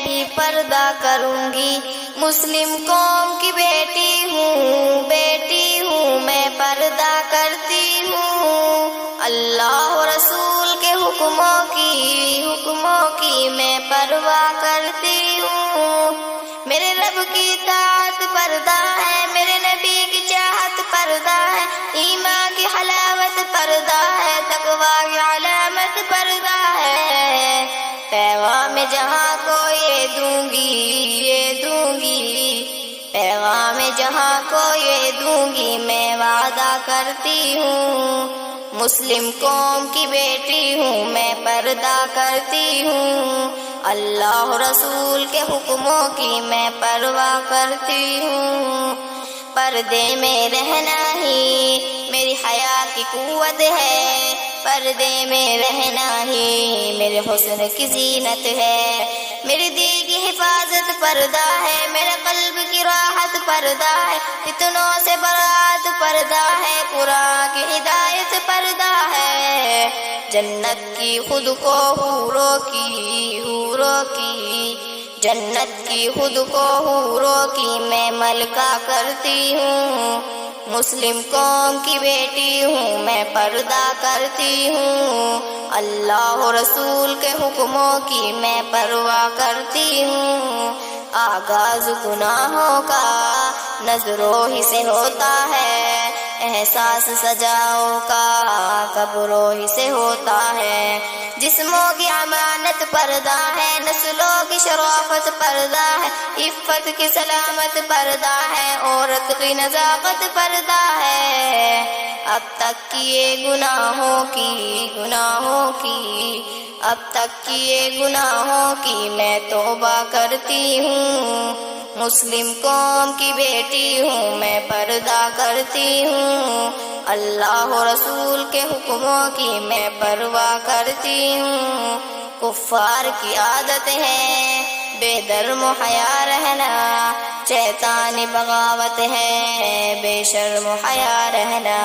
بھی پردہ کروں گی، مسلم قوم کی بیٹی ہوں میں پردہ کرتی ہوں، اللہ و رسول کے حکموں کی میں پرواہ کرتی ہوں، میرے رب کی اطاعت پردہ ہے، میرے نبی کی چاہت پردہ ہے، ایمان کی حلاوت پردہ ہے، تقویٰ کی علامت پردہ ہے، پیغام جہاں کو یہ دوں گی، پیغام جہاں کو یہ دوں گی، میں وعدہ کرتی ہوں، مسلم قوم کی بیٹی ہوں میں پردہ کرتی ہوں، اللہ رسول کے حکموں کی میں پرواہ کرتی ہوں، پردے میں رہنا ہی میری حیا کی قوت ہے، پردے میں رہنا ہی میرے حسن کی زینت ہے، میرے دل کی حفاظت پردہ ہے، میرے قلب کی راحت پردہ ہے، فتنوں سے برات پردہ ہے، قرآن کی ہدایت پردہ ہے، جنت کی خود کو حوروں کی جنت کی خود کو حوروں کی میں ملکہ کرتی ہوں، مسلم قوم کی بیٹی ہوں میں پردہ کرتی ہوں، اللہ و رسول کے حکموں کی میں پرواہ کرتی ہوں، آغاز گناہوں کا نظروں ہی سے ہوتا ہے، احساس سجاؤں کا قبروں ہی سے ہوتا ہے، جسموں کی امانت پردہ ہے، نسلوں کی شرافت پردہ ہے، عفت کی سلامت پردہ ہے، عورت کی نزاکت پردہ ہے، اب تک کیے گناہوں کی میں توبہ کرتی ہوں، مسلم قوم کی بیٹی ہوں میں پردہ کرتی ہوں، اللہ و رسول کے حکموں کی میں پرواہ کرتی ہوں، کفار کی عادت ہے بے درم و حیا رہنا، شیطانی بغاوت ہے بے شرم و حیا رہنا،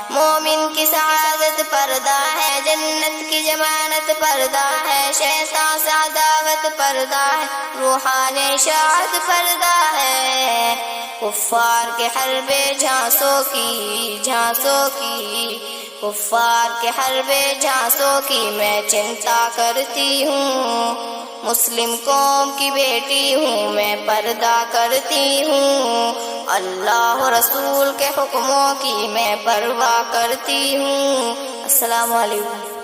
مومن کی سعادت پردہ ہے، جنت کی ضمانت پردہ ہے، شیطان سے عداوت پردہ ہے، روحانی اشاعت پردہ ہے، کفار کے حربے جھانسوں کی میں چنتا کرتی ہوں، مسلم قوم کی بیٹی ہوں میں پردہ کرتی ہوں، اللہ و رسول کے حکموں کی میں پرواہ کرتی ہوں۔ السلام علیکم۔